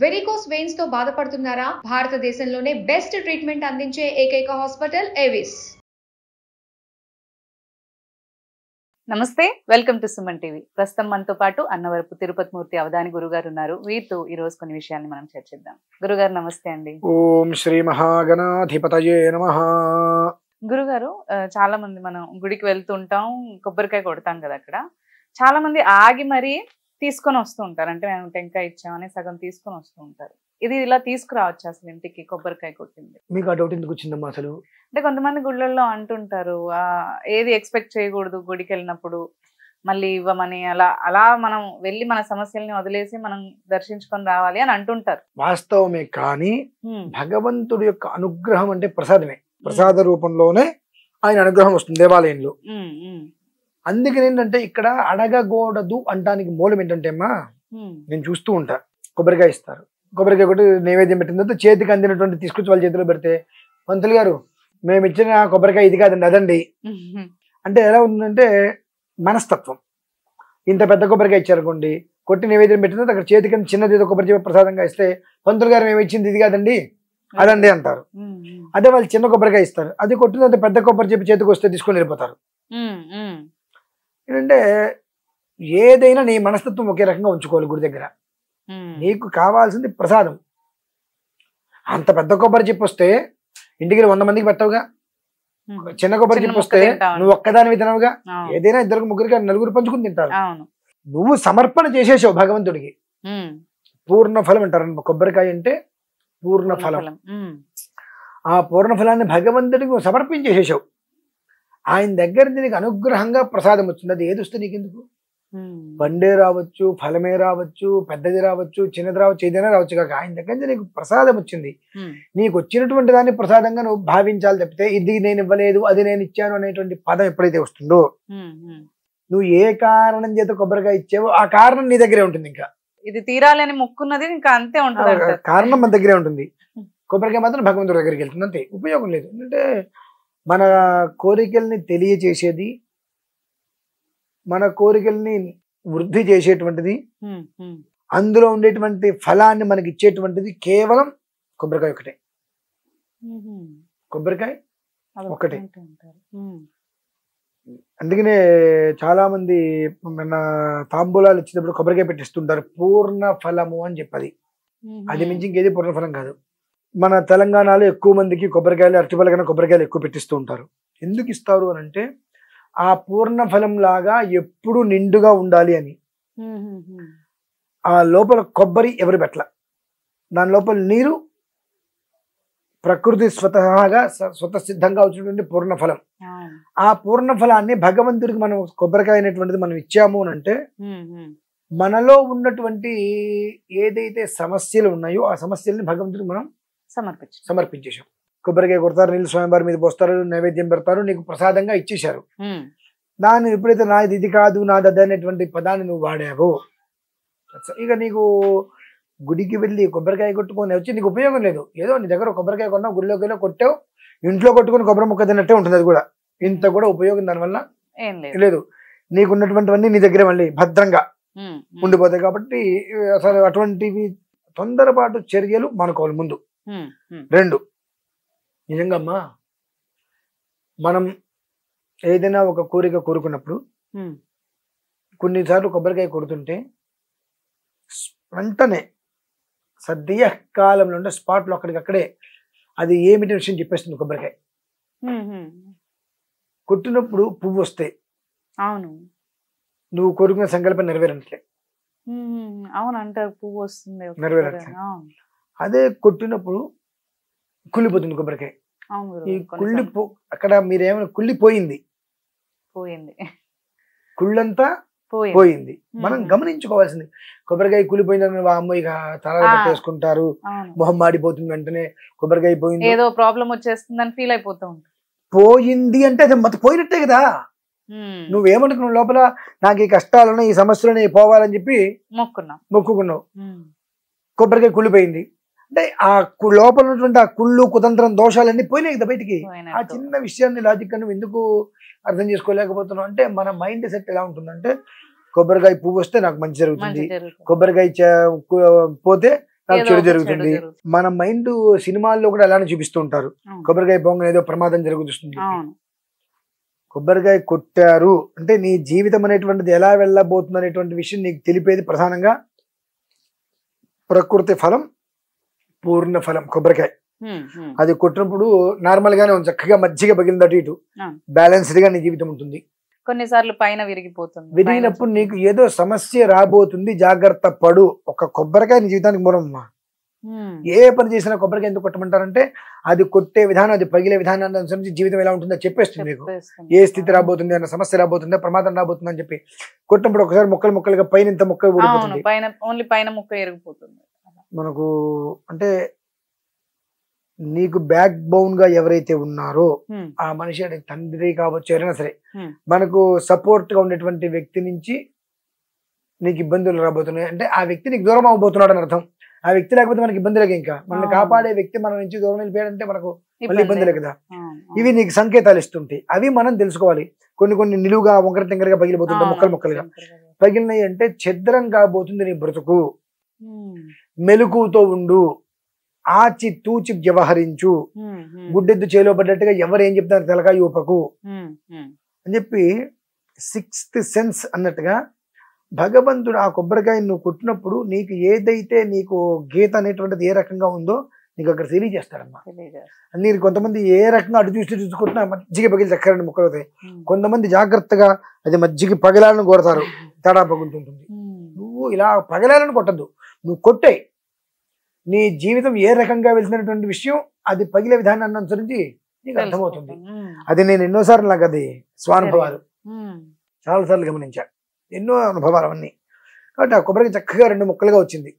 Varicose veins తో బాధపడుతున్నారా? భారతదేశంలోనే బెస్ట్ ట్రీట్మెంట్ అందించే ఏకైక హాస్పిటల్ ఏవిస్. నమస్తే, వెల్కమ్ టు సుమన్ టీవీ. ప్రస్తుతం మనతో పాటు అన్నవరపు తిరుపతి మూర్తి అవధాని గురుగారు ఉన్నారు. వీరితో ఈ రోజు కొన్ని విషయాన్ని మనం చర్చిద్దాం. గురుగారు నమస్తే అండి. ఓం శ్రీ మహాగణాధిపతయే నమః. గురుగారు, చాలా మంది మనం గుడికి వెళ్తుంటాం, కొబ్బరికాయ కొడతాం కదా, అక్కడ చాలా మంది ఆగి మరీ తీసుకొని వస్తూ ఉంటారు. అంటే మేము టెంకాయ ఇచ్చామని సగం తీసుకొని వస్తూ ఉంటారు. ఇది ఇలా తీసుకురావచ్చు అసలు ఇంటికి కొబ్బరికాయ కొట్టింది? మీకు ఆ డౌట్ ఎందుకు వచ్చిందమ్మా అసలు? అంటే కొంతమంది గుళ్ళల్లో అంటుంటారు, ఏది ఎక్స్పెక్ట్ చేయకూడదు గుడికి వెళ్ళినప్పుడు, మళ్ళీ ఇవ్వమని, అలా అలా మనం వెళ్ళి మన సమస్యల్ని వదిలేసి మనం దర్శించుకొని రావాలి అని అంటుంటారు. వాస్తవమే, కానీ భగవంతుడి యొక్క అనుగ్రహం అంటే ప్రసాదమే. ప్రసాద రూపంలోనే ఆయన అనుగ్రహం వస్తుంది దేవాలయంలో. అందుకని ఏంటంటే ఇక్కడ అడగకూడదు అంటానికి మూలం ఏంటంటే అమ్మా, నేను చూస్తూ ఉంటా, కొబ్బరికాయ ఇస్తారు, కొబ్బరికాయ కొట్టి నైవేద్యం పెట్టిన తర్వాత చేతికి అందినటువంటి తీసుకొచ్చి వాళ్ళ చేతిలో పెడితే, పంతులు గారు మేము ఇచ్చిన కొబ్బరికాయ ఇది కాదండి అదండి అంటే ఎలా ఉందంటే మనస్తత్వం. ఇంత పెద్ద కొబ్బరికాయ ఇచ్చారనుకోండి, కొట్టి నైవేద్యం పెట్టిన తర్వాత అక్కడ చేతికి చిన్నది ఏదో కొబ్బరి ప్రసాదంగా ఇస్తే, పంతులు గారు మేము ఇచ్చింది ఇది కాదండి అదండి అంటారు. అదే వాళ్ళు చిన్న కొబ్బరికాయ ఇస్తారు, అది కొట్టిన పెద్ద కొబ్బరి చెప్పి చేతికి వస్తే తీసుకొని వెళ్ళిపోతారు. ఏంటంటే ఏదైనా నీ మనస్తత్వం ఒకే రకంగా ఉంచుకోవాలి. గుడి దగ్గర నీకు కావాల్సింది ప్రసాదం. అంత పెద్ద కొబ్బరి చెప్పి వస్తే ఇంటికి 100 మందికి పెట్టవుగా, చిన్న కొబ్బరి చెప్పి వస్తే నువ్వు ఒక్కదానివి తినవుగా. ఏదైనా 2 ముగ్గురికి 4 పంచుకుని తింటారు. నువ్వు సమర్పణ చేసేసావు భగవంతుడికి. పూర్ణ ఫలం అంటారు కొబ్బరికాయ అంటే, పూర్ణ ఫలం. ఆ పూర్ణ ఫలాన్ని భగవంతుడికి నువ్వు సమర్పించేసేసావు. ఆయన దగ్గర నీకు అనుగ్రహంగా ప్రసాదం వచ్చింది. అది ఏది వస్తే నీకెందుకు? పండే రావచ్చు, ఫలమే రావచ్చు, పెద్దది రావచ్చు, చిన్నది రావచ్చు, ఏదైనా రావచ్చు కాక ఆయన దగ్గర నుంచి నీకు ప్రసాదం వచ్చింది. నీకు వచ్చినటువంటి దాన్ని ప్రసాదంగా నువ్వు భావించాలి తప్పితే ఇది నేను ఇవ్వలేదు అది నేను ఇచ్చాను అనేటువంటి పదం ఎప్పుడైతే వస్తుందో, నువ్వు ఏ కారణం చేత కొబ్బరికాయ ఇచ్చావో ఆ కారణం నీ దగ్గరే ఉంటుంది. ఇంకా ఇది తీరాలి అని మొక్కున్నది ఇంకా అంతే ఉంటుంది, కారణం మన దగ్గరే ఉంటుంది. కొబ్బరికాయ మాత్రం భగవంతుడి దగ్గరికి వెళ్తుంది, అంతే. ఉపయోగం లేదు. అంటే మన కోరికల్ని తెలియచేసేది, మన కోరికల్ని వృద్ధి చేసేటువంటిది, అందులో ఉండేటువంటి ఫలాన్ని మనకి ఇచ్చేటువంటిది కేవలం కొబ్బరికాయ ఒకటే. కొబ్బరికాయ ఒకటే. అందుకనే చాలా మంది మన తాంబూలాలు ఇచ్చేటప్పుడు కొబ్బరికాయ పెట్టిస్తుంటారు, పూర్ణ ఫలము అని చెప్పది. అది మించి ఇంకేది పూర్ణ ఫలం కాదు. మన తెలంగాణలో ఎక్కువ మందికి కొబ్బరికాయలు, అరటిపళ్ళ కన్నా కొబ్బరికాయలు ఎక్కువ పెట్టిస్తూ ఉంటారు. ఎందుకు ఇస్తారు అని అంటే ఆ పూర్ణ ఫలం లాగా ఎప్పుడు నిండుగా ఉండాలి అని. ఆ లోపల కొబ్బరి ఎవరు పెట్టల, దాని లోపల నీరు ప్రకృతి స్వతహాగా స్వతసిద్ధంగా వచ్చినటువంటి పూర్ణ ఫలం. ఆ పూర్ణ ఫలాన్ని భగవంతుడికి మనం కొబ్బరికాయ అనేటువంటిది మనం ఇచ్చాము అని అంటే మనలో ఉన్నటువంటి ఏదైతే సమస్యలు ఉన్నాయో ఆ సమస్యల్ని భగవంతుడికి మనం సమర్పించేశాం. కొబ్బరికాయ కొడతారు, నీళ్ళు స్వామివారి మీద పోస్తారు, నైవేద్యం పెడతారు, నీకు ప్రసాదంగా ఇచ్చేశారు. దాన్ని ఎప్పుడైతే నాది ఇది కాదు నాది అది అనేటువంటి పదాన్ని నువ్వు వాడావో, ఇక నీకు గుడికి వెళ్ళి కొబ్బరికాయ కొట్టుకొని వచ్చి నీకు ఉపయోగం లేదు. ఏదో నీ దగ్గర కొబ్బరికాయ కొన్నావు, గుడిలోకి వెళ్ళి కొట్టావు, ఇంట్లో కొట్టుకుని కొబ్బరి ముక్క తిన్నట్టే ఉంటుంది. అది కూడా ఇంత కూడా ఉపయోగం దానివల్ల లేదు. నీకున్నటువంటివన్నీ నీ దగ్గర మళ్ళీ భద్రంగా ఉండిపోతాయి. కాబట్టి అసలు అటువంటివి తొందరపాటు చర్యలు మానుకోవాలి ముందు. 2, నిజంగా అమ్మా, మనం ఏదైనా ఒక కోరిక కోరుకున్నప్పుడు కొన్నిసార్లు కొబ్బరికాయ కొడుతుంటే వెంటనే సద్య కాలంలో ఉంటే స్పాట్లో అక్కడికక్కడే అది ఏమిటి విషయం చెప్పేస్తుంది. కొబ్బరికాయ కొట్టినప్పుడు పువ్వు వస్తే అవును నువ్వు కోరుకున్న సంకల్పం నెరవేరట్లే. అవును అంటారు, పువ్వు వస్తుంది నెరవేరట్లే. అదే కొట్టినప్పుడు కుళ్ళిపోతుంది కొబ్బరికాయ. ఈ అక్కడ మీరేమైనా కుళ్ళిపోయింది, కుళ్ళంతా పోయింది. మనం గమనించుకోవాల్సింది. కొబ్బరికాయ కూలిపోయిందని అమ్మ ఇక తల పెట్టేసుకుంటారు, మొహం మాడిపోతుంది, వెంటనే కొబ్బరికాయ పోయింది, ఏదో ప్రాబ్లం వచ్చేస్తుందని ఫీల్ అయిపోతూ ఉంటారు. పోయింది అంటే అది మత పోయినట్టే కదా. నువ్వేమనుకున్నావు లోపల, నాకు ఈ కష్టాలను ఈ సమస్యలని పోవాలని చెప్పి మొక్కుకున్నావు. కొబ్బరికాయ కుళ్ళిపోయింది అంటే ఆ లోపల ఉన్నటువంటి ఆ కుళ్ళు కుతంత్రం దోషాలన్నీ పోయినాయి కదా బయటికి. ఆ చిన్న విషయాన్ని లాజిక్ నువ్వు ఎందుకు అర్థం చేసుకోలేకపోతున్నావు అంటే, మన మైండ్ సెట్ ఎలా ఉంటుందంటే, కొబ్బరికాయ పువ్వు వస్తే నాకు మంచి జరుగుతుంది, కొబ్బరికాయ పోతే నాకు ఏదో చెడు ఒక జరుగుతుంది. జరుగుతుంది. మన మైండ్ సినిమాల్లో కూడా అలానే చూపిస్తూ ఉంటారు. అవును. కొబ్బరికాయ పొంగ ఏదో ప్రమాదం జరుగుతుంది. అవును. కొబ్బరికాయ కొట్టారు అంటే నీ జీవితం అనేటువంటిది ఎలా వెళ్ళబోతుంది అనేటువంటి విషయం నీకు తెలిపేది ప్రధానంగా ప్రకృతి ఫలం, పూర్ణ ఫలం కొబ్బరికాయ. అది కొట్టినప్పుడు నార్మల్ గానే ఉంది, చక్కగా మజ్జిగ పగిలింది అటు ఇటు, బ్యాలెన్స్డ్ గా నీ జీవితం ఉంటుంది. కొన్నిసార్లు పైన విరిగిపోతుంది. విరిగినప్పుడు నీకు ఏదో సమస్య రాబోతుంది, జాగ్రత్త పడు. ఒక కొబ్బరికాయ నీ జీవితానికి మూలం అమ్మా. ఏ పని చేసినా కొబ్బరికాయ ఎందుకు కొట్టమంటారంటే అది కొట్టే విధానం, అది పగిలే విధానాన్ని అనుసరించి జీవితం ఎలా ఉంటుందో చెప్పేస్తుంది మీకు. ఏ స్థితి రాబోతుంది అన్న, సమస్య రాబోతుందా, ప్రమాదం రాబోతుంది అని చెప్పి కొట్టినప్పుడు ఒకసారి ముక్కలు ముక్కలుగా పైన ఇంత ముక్క ఊడిపోతుంది, ఓన్లీ పైన ముక్క ఎరిగిపోతుంది. మనకు అంటే నీకు బ్యాక్ బోన్ గా ఎవరైతే ఉన్నారో ఆ మనిషి అంటే తండ్రి కావచ్చు, ఎవరైనా సరే, మనకు సపోర్ట్ గా ఉండేటువంటి వ్యక్తి నుంచి నీకు ఇబ్బందులు రాబోతున్నాయి అంటే ఆ వ్యక్తి నీకు దూరం అవ్వబోతున్నాడు అని అర్థం. ఆ వ్యక్తి లేకపోతే మనకి ఇబ్బంది లేక, ఇంకా మనల్ని కాపాడే వ్యక్తి మన నుంచి దూరం వెళ్ళిపోయాడంటే మనకు మళ్ళీ ఇబ్బందులే కదా. ఇవి నీకు సంకేతాలు ఇస్తుంటాయి, అవి మనం తెలుసుకోవాలి. కొన్ని నిలువుగా వంకర తింగరగా పగిలిపోతుంటాయి, ముక్కలు ముక్కలుగా పగిలినాయి అంటే ఛద్రం కాబోతుంది నీ బ్రతుకు. మెలకుతో ఉండు, ఆచి తూచి వ్యవహరించు, గుడ్డెద్దు చేలో పడ్డట్టుగా ఎవరు ఏం చెప్తారు తెలకాయ ఊపకు అని చెప్పి 6th సెన్స్ అన్నట్టుగా భగవంతుడు ఆ కొబ్బరికాయ నువ్వు కొట్టినప్పుడు నీకు ఏదైతే నీకు గీత అనేటువంటిది ఏ రకంగా ఉందో నీకు అక్కడ తెలియజేస్తాడమ్మా. నేను కొంతమంది ఏ రకంగా అటు చూసుకుంటున్నా మజ్జిగ పగిలి చక్కరండి ముక్కలు అవుతాయి. కొంతమంది జాగ్రత్తగా అది మజ్జిగ పగలాలని కోరతారు, తేడా పగులుతుంటుంది. నువ్వు ఇలా పగలాలని కొట్టద్దు, నువ్వు కొట్టే నీ జీవితం ఏ రకంగా వెళ్తున్నటువంటి విషయం అది పగిలే విధానాన్ని అనుసరించి నీకు అర్థమవుతుంది. అది నేను ఎన్నోసార్లు నాకు అది స్వానుభవాలు చాలాసార్లు గమనించా, ఎన్నో అనుభవాలు అవన్నీ. కాబట్టి ఆ కొబ్బరికి చక్కగా 2 ముక్కలుగా వచ్చింది,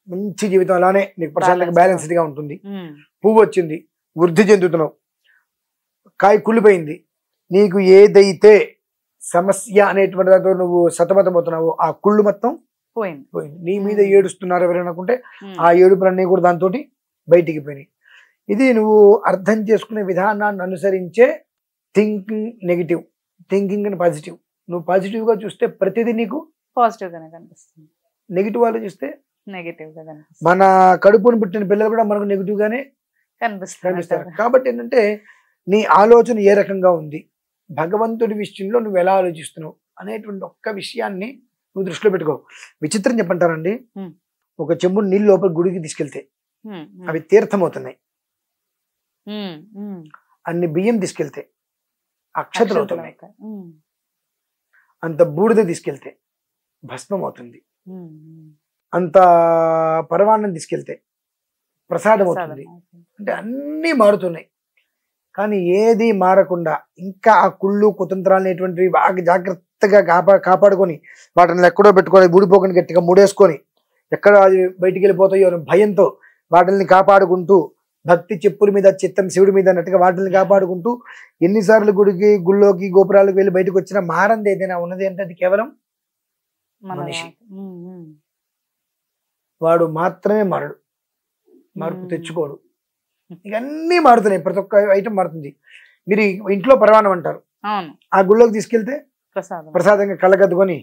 మంచి జీవితం అలానే నీకు ప్రశాంతంగా బ్యాలెన్స్డ్ గా ఉంటుంది. పువ్వు వచ్చింది, వృద్ధి చెందుతున్నావు, కాయ కుళ్ళిపోయింది. నీకు ఏదైతే సమస్య అనేటువంటి దాంతో నువ్వు సతమతమవుతున్నావో ఆ కుళ్ళు మొత్తం పోయింది. నీ మీద ఏడుస్తున్నారు ఎవరైనా అనుకుంటే ఆ ఏడుపులన్నీ కూడా దాంతో బయటికి పోయినాయి. ఇది నువ్వు అర్థం చేసుకునే విధానాన్ని అనుసరించే thinking negative, thinking and positive. నువ్వు పాజిటివ్ గా చూస్తే ప్రతిదీ నీకు పాజిటివ్ గానే కనిపిస్తుంది, నెగిటివ్ వాళ్ళు చూస్తే నెగిటివ్ గా కనిపిస్తుంది. మన కడుపుని పుట్టిన పిల్లలు కూడా మనకు నెగిటివ్ గానే కనిపిస్తారు. కాబట్టి ఏంటంటే నీ ఆలోచన ఏ రకంగా ఉంది, భగవంతుడి విషయంలో నువ్వు ఎలా ఆలోచిస్తున్నావు అనేటువంటి ఒక్క విషయాన్ని నువ్వు దృష్టిలో పెట్టుకో. విచిత్రం చెప్పంటారండి, ఒక చెంబుడు నీళ్ళు లోపల గుడికి తీసుకెళ్తే అవి తీర్థం అవుతున్నాయి, అన్ని బియ్యం తీసుకెళ్తే అక్షతలు అవుతున్నాయి, అంత బూడిద తీసుకెళ్తే భస్మం అవుతుంది, అంత పరమాన్నం తీసుకెళ్తే ప్రసాదం అవుతుంది. అంటే అన్నీ మారుతున్నాయి. కానీ ఏది మారకుండా ఇంకా ఆ కుళ్ళు కుతంత్రాలు అనేటువంటివి బాగా జాగ్రత్తగా కాపాడుకొని వాటిని ఎక్కడో పెట్టుకొని ఊడిపోకుండా గట్టిగా ముడేసుకొని ఎక్కడ అది బయటికి వెళ్ళిపోతాయో అని భయంతో వాటిని కాపాడుకుంటూ, భక్తి చెప్పుల మీద చిత్తం శివుడి మీద అన్నట్టుగా వాటిని కాపాడుకుంటూ ఎన్నిసార్లు గుళ్ళోకి గోపురాలకు వెళ్ళి బయటకు వచ్చినా మారంది ఏదైనా ఉన్నది అంటే అది కేవలం మనిషి. వాడు మాత్రమే మారడు, మార్పు తెచ్చుకోడు. ఇక అన్నీ మారుతున్నాయి, ప్రతి ఒక్క ఐటమ్ మారుతుంది. మీరు ఇంట్లో పరమాన్నం అంటారు, ఆ గుళ్ళోకి తీసుకెళ్తే ప్రసాదంగా కళ్ళకద్దుకొని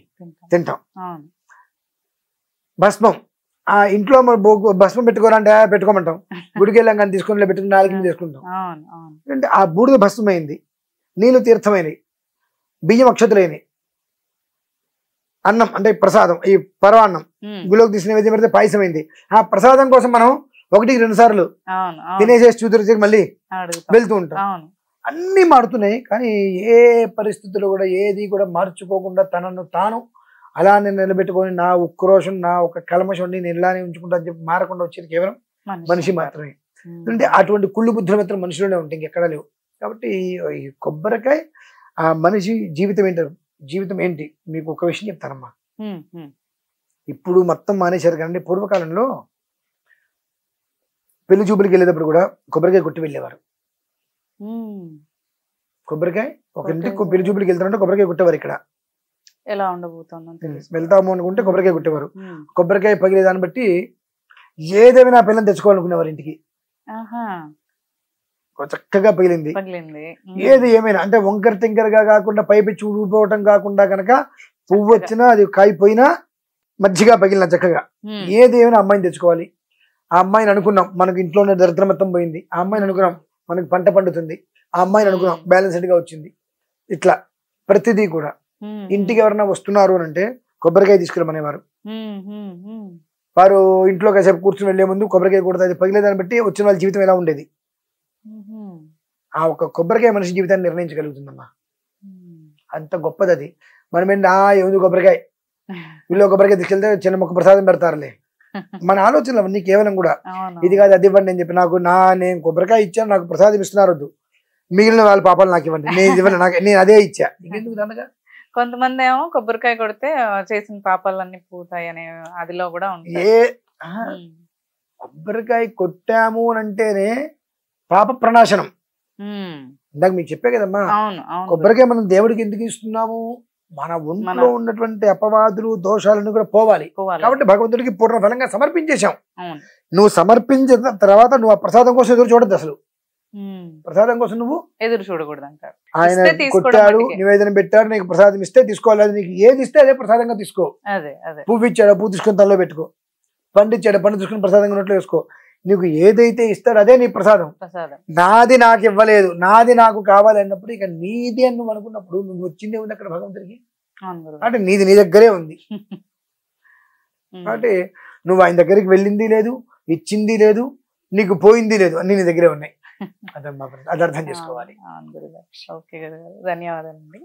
తింటాం. భస్మం ఆ ఇంట్లో భస్మం పెట్టుకోరంటే పెట్టుకోమంటాం, గుడికి వెళ్ళాం కానీ తీసుకొని పెట్టుకుని నాలుగు మీద తీసుకుంటాం. అంటే ఆ బూడిద భస్మమైంది, నీళ్లు తీర్థమైనవి, బియ్యం అక్షతులైనవి, అన్నం అంటే ప్రసాదం, ఈ పరవాన్నం గుళ్ళోకి తీసుకునే విధంగా పెడితే పాయసమైంది. ఆ ప్రసాదం కోసం మనం 1-2 సార్లు తినేసేసి చూతురు మళ్ళీ వెళ్తూ ఉంటాం. అన్ని మారుతున్నాయి. కానీ ఏ పరిస్థితుల్లో కూడా ఏది కూడా మార్చుకోకుండా తనను తాను అలానే నిలబెట్టుకొని నా ఉక్రోషం, నా ఒక కల్మషం నేను ఇలానే ఉంచుకుంటా అని చెప్పి మారకుండా వచ్చేది కేవలం మనిషి మాత్రమే. అంటే అటువంటి కుళ్ళు బుద్ధులు మాత్రం మనిషిలోనే ఉంటాయి, ఇంకెక్కడా లేవు. కాబట్టి ఈ కొబ్బరికాయ ఆ మనిషి జీవితం ఏంటి మీకు ఒక విషయం చెప్తానమ్మా. ఇప్పుడు మొత్తం మానేశారు కానీ పూర్వకాలంలో పెళ్లి చూపులకి వెళ్ళేటప్పుడు కూడా కొబ్బరికాయ కొట్టి వెళ్ళేవారు. కొబ్బరికాయ ఒక ఇంటికి పెళ్లి చూపులకి వెళ్తారంటే కొబ్బరికాయ కొట్టేవారు. ఇక్కడ ఎలా ఉండబోతుందో వెళ్తాము అనుకుంటే కొబ్బరికాయ కొట్టేవారు. కొబ్బరికాయ పగిలే దాన్ని బట్టి ఏదేమైనా ఆ పిల్లని తెచ్చుకోవాలనుకునేవారు ఇంటికి. చక్కగా పగిలింది ఏది ఏమైనా అంటే వంకర తింకరగా కాకుండా పైపిచ్చి ఊడిపోవటం కాకుండా కనుక పువ్వు వచ్చినా అది కాయిపోయినా మజ్జిగా పగిలిన చక్కగా ఏది ఏమైనా అమ్మాయిని తెచ్చుకోవాలి. ఆ అమ్మాయిని అనుకున్నాం మనకి ఇంట్లో ఉన్న దరిద్రం మొత్తం పోయింది, ఆ అమ్మాయిని అనుకున్నాం మనకి పంట పండుతుంది, ఆ అమ్మాయిని అనుకున్నాం బ్యాలెన్స్డ్ గా వచ్చింది. ఇట్లా ప్రతిదీ కూడా ఇంటికి ఎవరైనా వస్తున్నారు అని అంటే కొబ్బరికాయ తీసుకురమనేవారు. వారు ఇంట్లో కాసేపు కూర్చుని వెళ్లే ముందు కొబ్బరికాయ కొడితే అది పగిలేదాన్ని బట్టి వచ్చిన వాళ్ళ జీవితం ఎలా ఉండేది. ఆ ఒక కొబ్బరికాయ మనిషి జీవితాన్ని నిర్ణయించగలుగుతుందమ్మా, అంత గొప్పది అది. మనం ఏంటి ఏముంది కొబ్బరికాయ, వీళ్ళు కొబ్బరికాయ తీసుకెళ్తే చిన్న మొక్క ప్రసాదం పెడతారులే, మన ఆలోచనలు అవన్నీ కేవలం కూడా ఇది కాదు అది ఇవ్వండి అని చెప్పి నాకు నేను కొబ్బరికాయ ఇచ్చాను నాకు ప్రసాదం ఇస్తున్నారు వద్దు, మిగిలిన వాళ్ళ పాపాలు నాకు ఇవ్వండి, నేను ఇవ్వండి, నేను అదే ఇచ్చా. ఇంకెందుకు దండగా? కొంతమంది ఏమో కొబ్బరికాయ కొడితే చేసిన పాపాలన్నీ పోతాయి అనే అదిలో కూడా ఉంటాయి. కొబ్బరికాయ కొట్టాము అని అంటేనే పాప ప్రణాశనం. ఇందాక మీకు చెప్పే కదమ్మా, కొబ్బరికాయ మనం దేవుడికి ఎందుకు ఇస్తున్నాము, మన ఒంట్లో ఉన్నటువంటి అపవాదులు దోషాలను కూడా పోవాలి కాబట్టి భగవంతుడికి పూర్ణ ఫలంగా సమర్పించేశాం. నువ్వు సమర్పించిన తర్వాత నువ్వు ఆ ప్రసాదం కోసం ఎదురు చూడద్దు, అసలు ప్రసాదం కోసం నువ్వు ఎదురు చూడకూడదు అంటారు. ఆయన కొట్టాడు నివేదన పెట్టాడు నీకు ప్రసాదం ఇస్తే తీసుకోవాలి, నీకు ఏది ఇస్తే అదే ప్రసాదంగా తీసుకో. పువ్వు ఇచ్చాడు పువ్వు తీసుకుని తనలో పెట్టుకో, పండు ఇచ్చాడు పండు తీసుకుని ప్రసాదంగా ఉన్నట్లు వేసుకో. నీకు ఏదైతే ఇస్తాడో అదే నీ ప్రసాదం. నాది నాకు ఇవ్వలేదు నాది నాకు కావాలి అన్నప్పుడు ఇక నీది అని నువ్వు అనుకున్నప్పుడు నువ్వు వచ్చిందే ఉంది అక్కడ భగవంతుడికి, అంటే నీది నీ దగ్గరే ఉంది. అంటే నువ్వు ఆయన దగ్గరికి వెళ్ళింది లేదు ఇచ్చింది లేదు నీకు పోయింది లేదు, అన్ని నీ దగ్గరే ఉన్నాయి. అది అర్థం చేసుకోవాలి. ఓకే, ధన్యవాదాలండి.